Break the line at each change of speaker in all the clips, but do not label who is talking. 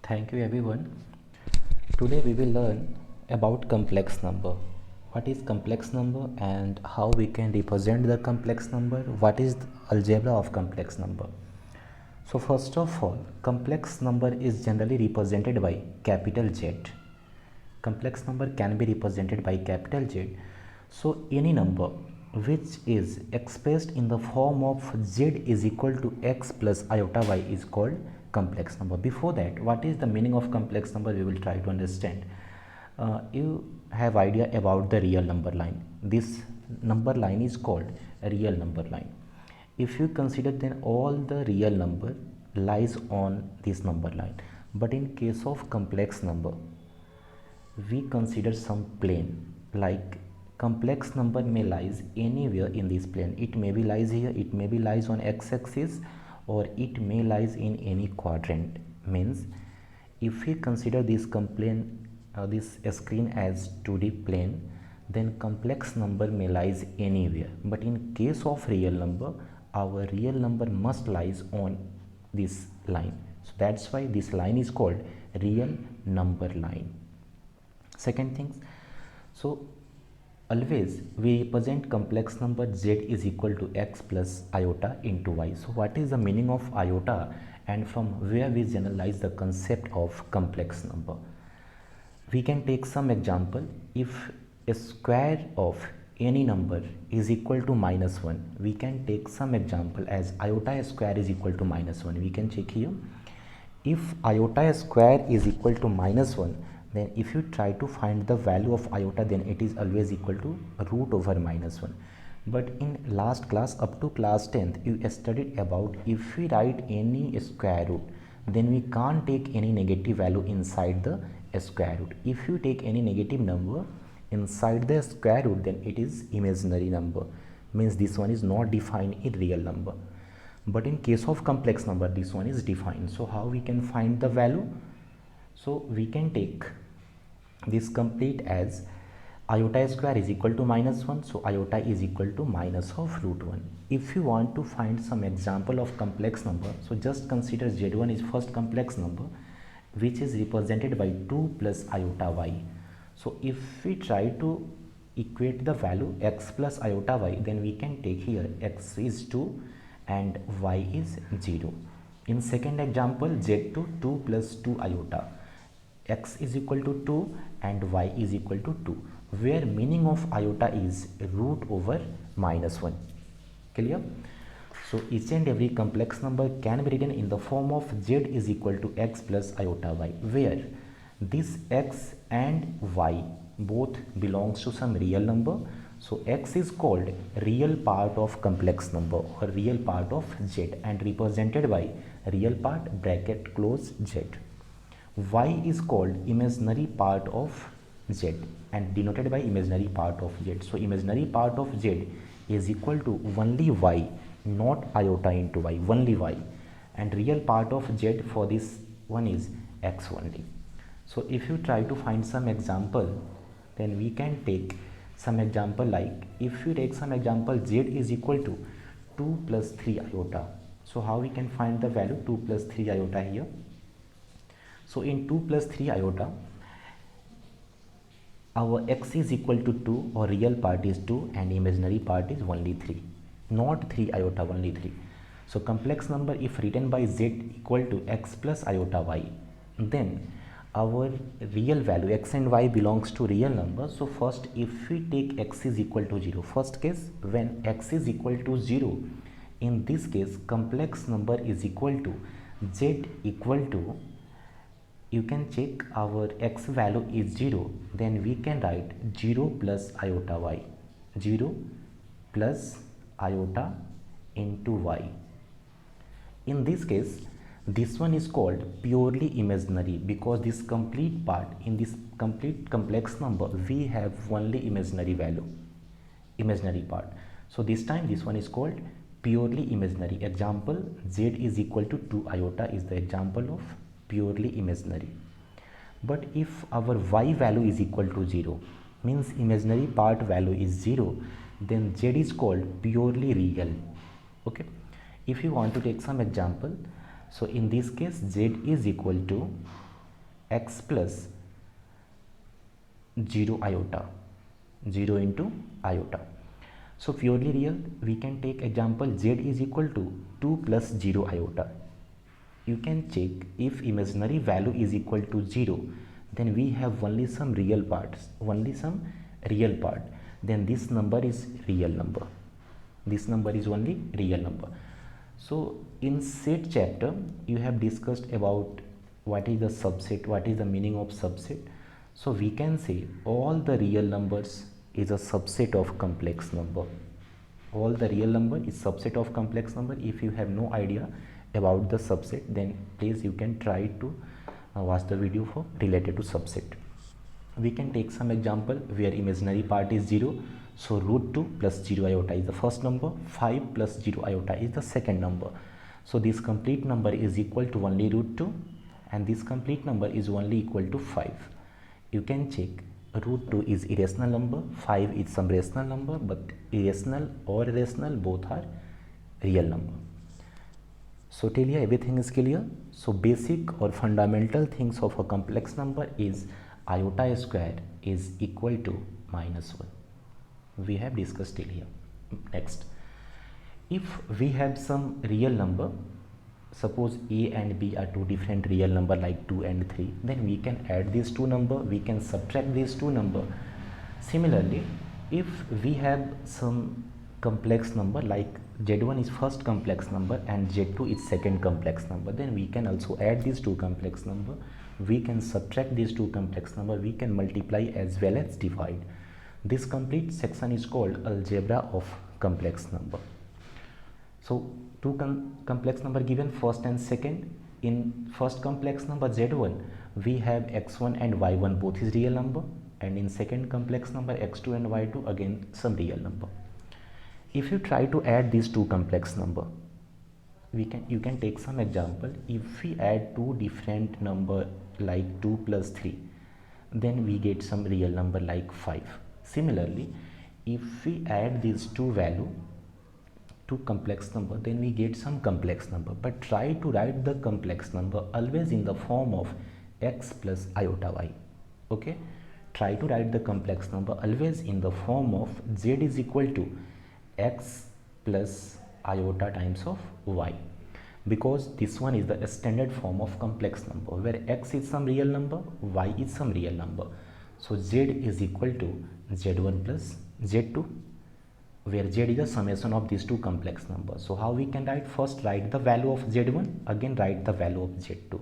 Thank you everyone. Today we will learn about complex number. What is complex number and how we can represent the complex number? What is the algebra of complex number? So first of all, complex number is generally represented by capital Z. Complex number can be represented by capital Z. So any number which is expressed in the form of Z is equal to x plus iota y is called complex number. Before that, what is the meaning of complex number? We will try to understand. You have idea about the real number line. This number line is called a real number line. If you consider, then all the real number lies on this number line. But in case of complex number, we consider some plane, like complex number may lies anywhere in this plane. It may be lies here, it may be lies on x-axis, or it may lies in any quadrant. Means if we consider this this screen as 2D plane, then complex number may lies anywhere. But in case of real number, our real number must lies on this line. So that's why this line is called real number line. Second thing, so always we represent complex number Z is equal to x plus iota into y. So what is the meaning of iota, and from where we generalize the concept of complex number? We can take some example. If a square of any number is equal to -1, we can take some example as iota square is equal to -1. We can check here. If iota square is equal to -1, then if you try to find the value of iota, then it is always equal to root over -1. But in last class, up to class 10th, you studied about if we write any square root, then we can't take any negative value inside the square root. If you take any negative number inside the square root, then it is imaginary number, means this one is not defined in real number. But in case of complex number, this one is defined. So how we can find the value? So we can take this complete as iota square is equal to -1, so iota is equal to minus of root 1. If you want to find some example of complex number, so just consider Z1 is first complex number, which is represented by 2 plus iota y. So if we try to equate the value x plus iota y, then we can take here x is 2 and y is 0. In second example, Z2 2 plus 2 iota, x is equal to 2 and y is equal to 2, where meaning of iota is root over -1. Clear? So each and every complex number can be written in the form of Z is equal to x plus iota y, where this x and y both belongs to some real number. So x is called real part of complex number or real part of Z and represented by real part bracket close Z. Y is called imaginary part of Z and denoted by imaginary part of Z. So imaginary part of Z is equal to only y, not iota into y, only y, and real part of Z for this one is x only. So if you try to find some example, then we can take some example, like if you take some example, Z is equal to 2 plus 3 iota. So how we can find the value 2 plus 3 iota here? So in 2 plus 3 iota, our x is equal to 2, or real part is 2 and imaginary part is only 3, not 3 iota, only 3. So complex number if written by Z equal to x plus iota y, then our real value x and y belongs to real number. So first, if we take x is equal to 0, first case when x is equal to 0, in this case complex number is equal to Z equal to, you can check our x value is 0, then we can write 0 plus iota y, 0 plus iota into y. In this case, this one is called purely imaginary, because this complete part, in this complete complex number, we have only imaginary value, imaginary part. So this time this one is called purely imaginary. Example, Z is equal to 2 iota is the example of purely imaginary. But if our y value is equal to 0, means imaginary part value is 0, then Z is called purely real. Okay, if you want to take some example, so in this case Z is equal to x plus 0 iota, 0 into iota. So purely real, we can take example z is equal to 2 plus 0 iota. You can check if imaginary value is equal to 0, then we have only some real parts, only some real part, then this number is real number. This number is only real number. So in set chapter, you have discussed about what is the subset, what is the meaning of subset. So we can say all the real numbers is a subset of complex number. All the real number is subset of complex number. If you have no idea about the subset, then please you can try to watch the video for related to subset. We can take some example where imaginary part is 0. So root 2 plus 0 iota is the first number, 5 plus 0 iota is the second number. So this complete number is equal to only root 2 and this complete number is only equal to 5. You can check root 2 is irrational number, 5 is some rational number, but irrational or rational both are real number. So till here everything is clear. So basic or fundamental things of a complex number is iota square is equal to minus 1. We have discussed till here. Next, if we have some real number, suppose a and b are two different real number like 2 and 3, then we can add these two number, we can subtract these two number. Similarly, if we have some complex number like z1 is first complex number and z2 is second complex number, then we can also add these two complex number, we can subtract these two complex number, we can multiply as well as divide. This complete section is called algebra of complex number. So two complex number given, first and second. In first complex number z1 we have x1 and y1 both is real number, and in second complex number x2 and y2 again some real number. If you try to add these two complex number, you can take some example. If we add two different number like 2 plus 3, then we get some real number like 5. Similarly, if we add these two value to complex number, then we get some complex number, but try to write the complex number always in the form of x plus iota y. Okay, try to write the complex number always in the form of z is equal to x plus iota times of y, because this one is the standard form of complex number where x is some real number, y is some real number. So z is equal to z1 plus z2, where z is the summation of these two complex numbers. So how we can write? First write the value of z1, again write the value of z2.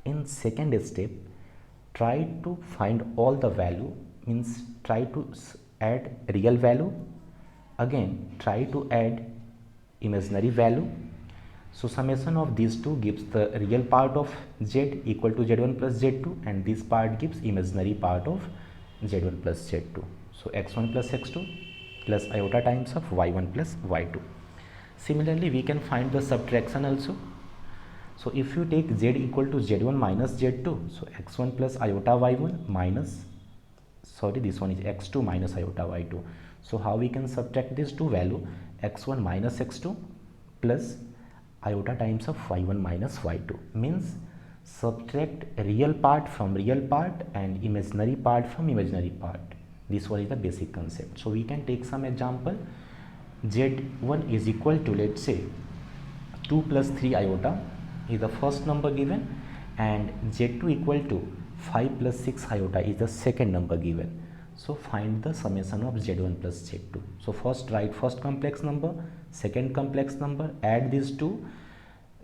In second step, try to find all the value, means try to add real value, again try to add imaginary value. So summation of these two gives the real part of z equal to z1 plus z2, and this part gives imaginary part of z1 plus z2. So x1 plus x2 plus iota times of y1 plus y2. Similarly, we can find the subtraction also. So if you take z equal to z1 minus z2, so x1 plus iota y1 minus, sorry, this one is x2 minus iota y2. So how we can subtract these two value? X1 minus x2 plus iota times of y1 minus y2, means subtract real part from real part and imaginary part from imaginary part. This one is the basic concept. So we can take some example. z1 is equal to, let's say, 2 plus 3 iota is the first number given, and z2 equal to 5 plus 6 iota is the second number given. So find the summation of z1 plus z2. So first write first complex number, second complex number, add these two,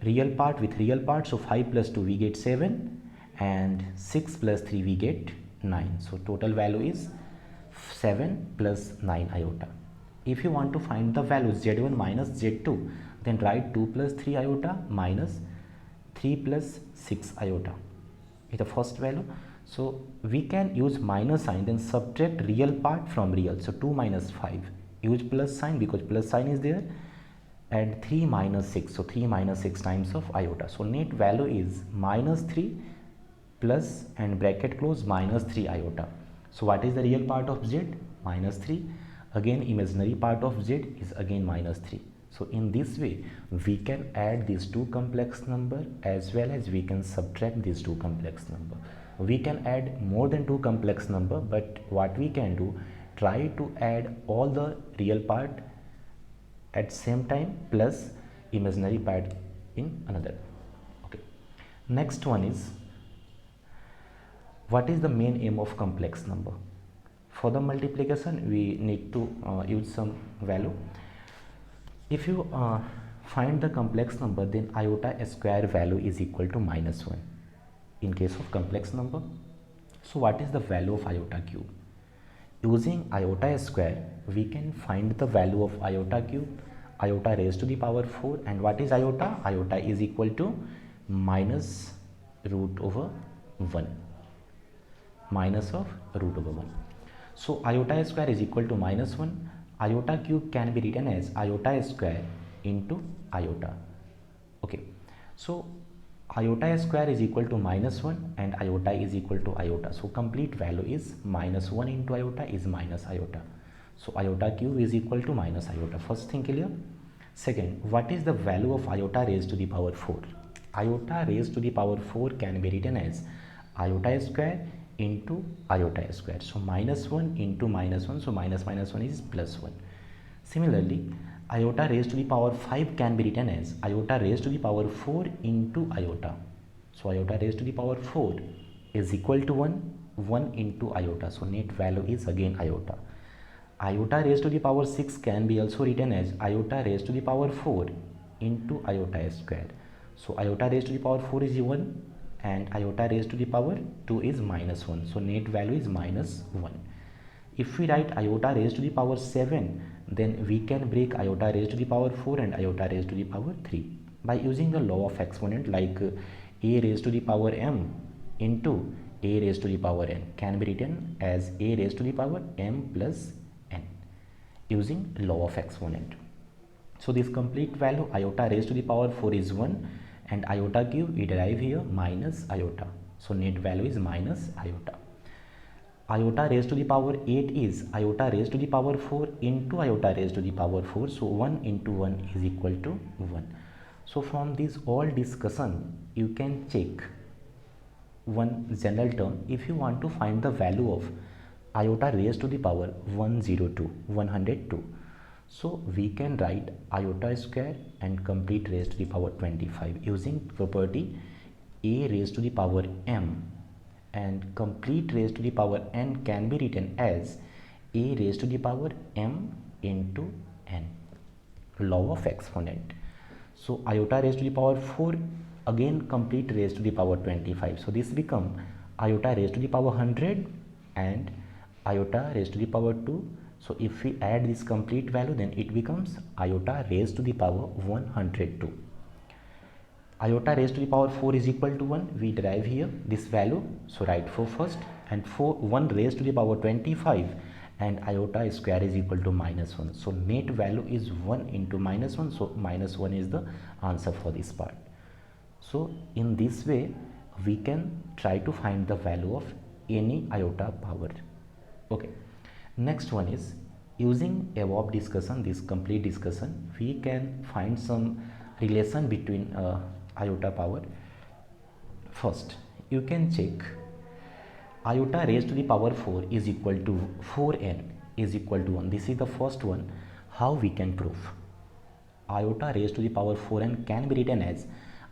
real part with real part. So 5 plus 2 we get 7 and 6 plus 3 we get 9. So total value is 7 plus 9 iota. If you want to find the value z1 minus z2, then write 2 plus 3 iota minus 3 plus 6 iota is the first value. So we can use minus sign, then subtract real part from real. So 2 minus 5, use plus sign because plus sign is there, and 3 minus 6, so 3 minus 6 times of iota. So net value is minus 3 plus and bracket close minus 3 iota. So what is the real part of z? Minus 3. Again imaginary part of z is again minus 3. So in this way we can add these two complex number as well as we can subtract these two complex number. We can add more than two complex number, but what we can do, try to add all the real part at same time plus imaginary part in another. Okay, next one is, what is the main aim of complex number? For the multiplication we need to use some value. If you find the complex number, then iota square value is equal to -1 in case of complex number. So what is the value of iota cube? Using iota square we can find the value of iota cube, iota raised to the power 4. And what is iota? Iota is equal to minus root over 1, minus of root over 1. So iota square is equal to -1. Iota cube can be written as iota square into iota. Okay, so iota square is equal to -1 and iota is equal to iota. So complete value is -1 into iota is minus iota. So iota cube is equal to minus iota. First thing clear. Second, what is the value of iota raised to the power 4? Iota raised to the power 4 can be written as iota square into iota square. So -1 into -1, so minus 1 is +1. Similarly, iota raised to the power 5 can be written as iota raised to the power 4 into iota. So iota raised to the power 4 is equal to 1 into iota. So net value is again iota. Iota raised to the power 6 can be also written as iota raised to the power 4 into iota square. So iota raised to the power 4 is 1 and iota raised to the power 2 is -1. So net value is -1. If we write iota raised to the power 7, then we can break iota raised to the power 4 and iota raised to the power 3 by using the law of exponent, like a raised to the power m into a raised to the power n can be written as a raised to the power m plus n using law of exponent. So this complete value iota raised to the power 4 is 1 and iota cube we derive here minus iota. So net value is minus iota. Iota raised to the power 8 is iota raised to the power 4 into iota raised to the power 4. So 1 into 1 is equal to 1. So from this all discussion you can check one general term. If you want to find the value of iota raised to the power 102, so we can write iota square and complete raised to the power 25 using property a raised to the power m, and complete raised to the power n can be written as a raised to the power m into n, law of exponent. So iota raised to the power 4 again complete raised to the power 25. So this become iota raised to the power 100 and iota raised to the power 2. So if we add this complete value, then it becomes iota raised to the power 102. Iota raised to the power 4 is equal to 1. We derive here this value. So write 4 first, and 1 raised to the power 25 and iota square is equal to -1. So net value is 1 into -1. So -1 is the answer for this part. So in this way we can try to find the value of any iota power. Okay. Next one is, using above discussion, this complete discussion, we can find some relation between iota power. First, you can check iota raised to the power 4 is equal to 4n is equal to 1. This is the first one. How we can prove? Iota raised to the power 4n can be written as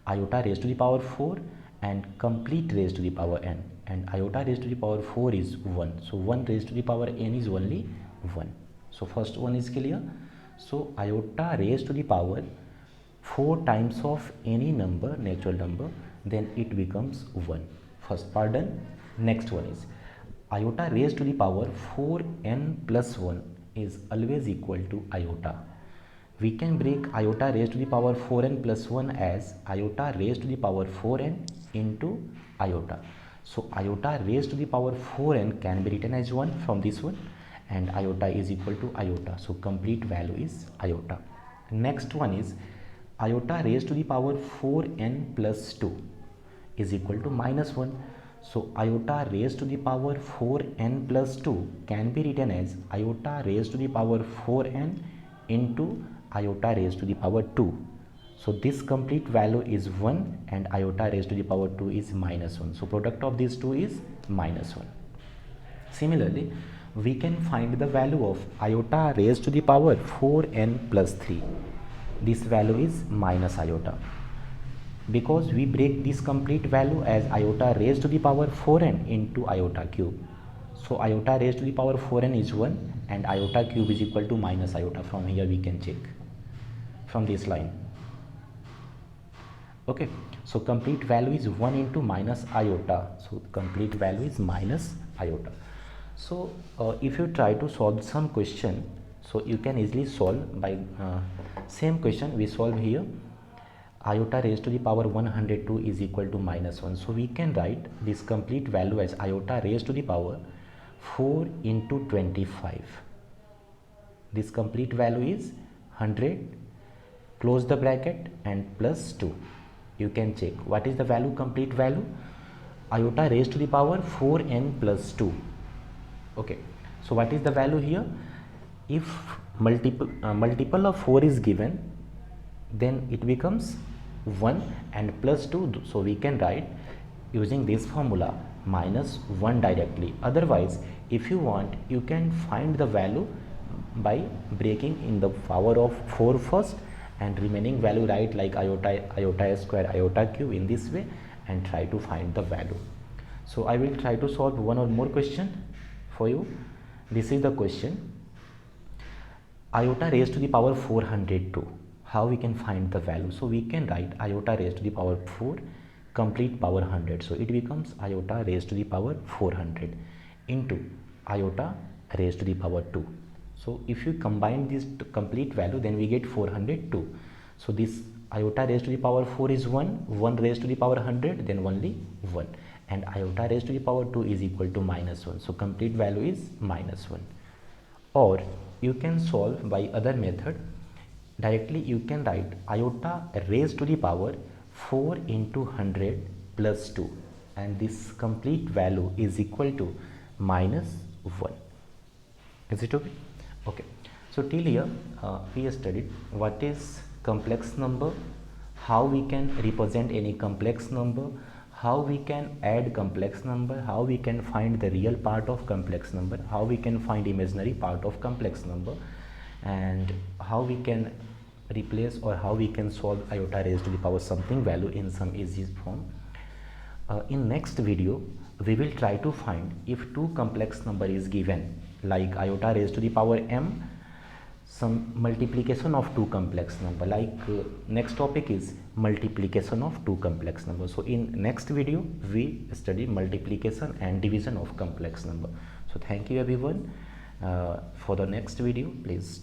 iota raised to the power 4 and complete raised to the power n, and iota raised to the power 4 is 1. So 1 raised to the power n is only 1. So first one is clear. So iota raised to the power 4 times of any number, natural number, then it becomes 1. First part done. Next one is iota raised to the power 4n plus 1 is always equal to iota. We can break iota raised to the power 4n plus 1 as iota raised to the power 4n into iota. So iota raised to the power 4n can be written as 1 from this one, and iota is equal to iota. So complete value is iota. Next one is iota raised to the power 4n plus 2 is equal to -1. So iota raised to the power 4n plus 2 can be written as iota raised to the power 4n into iota raised to the power 2. So this complete value is 1 and iota raised to the power 2 is minus 1. So product of these two is minus 1. Similarly, we can find the value of iota raised to the power 4n plus 3. This value is minus iota. Because we break this complete value as iota raised to the power 4n into iota cube. So iota raised to the power 4n is 1 and iota cube is equal to minus iota. From here we can check from this line. Okay, so complete value is 1 into minus iota. So complete value is minus iota. So if you try to solve some question, so you can easily solve by same question we solve here. Iota raised to the power 102 is equal to minus 1. So we can write this complete value as iota raised to the power 4 into 25. This complete value is 100, close the bracket, and plus 2. You can check what is the value, complete value, iota raised to the power 4n plus 2. Okay, so what is the value here? If multiple of 4 is given, then it becomes 1 and plus 2. So we can write using this formula minus 1 directly. Otherwise, if you want, you can find the value by breaking in the power of 4 first and remaining value write like iota square, iota cube in this way, and try to find the value. So I will try to solve one or more question for you. This is the question. Iota raised to the power 402. How we can find the value? So we can write iota raised to the power 4 complete power 100. So it becomes iota raised to the power 400 into iota raised to the power 2. So if you combine this complete value, then we get 402. So this iota raised to the power 4 is 1, 1 raised to the power 100, then only 1. And iota raised to the power 2 is equal to minus 1. So complete value is minus 1. Or you can solve by other method. Directly you can write iota raised to the power 4 into 100 plus 2. And this complete value is equal to minus 1. Is it okay? Okay, so till here we studied what is complex number, how we can represent any complex number, how we can add complex number, how we can find the real part of complex number, how we can find imaginary part of complex number, and how we can replace or how we can solve iota raised to the power something value in some easy form. In next video we will try to find if two complex number is given like iota raised to the power m, some multiplication of two complex number, like next topic is multiplication of two complex number. So in next video we study multiplication and division of complex number. So thank you everyone. For the next video, please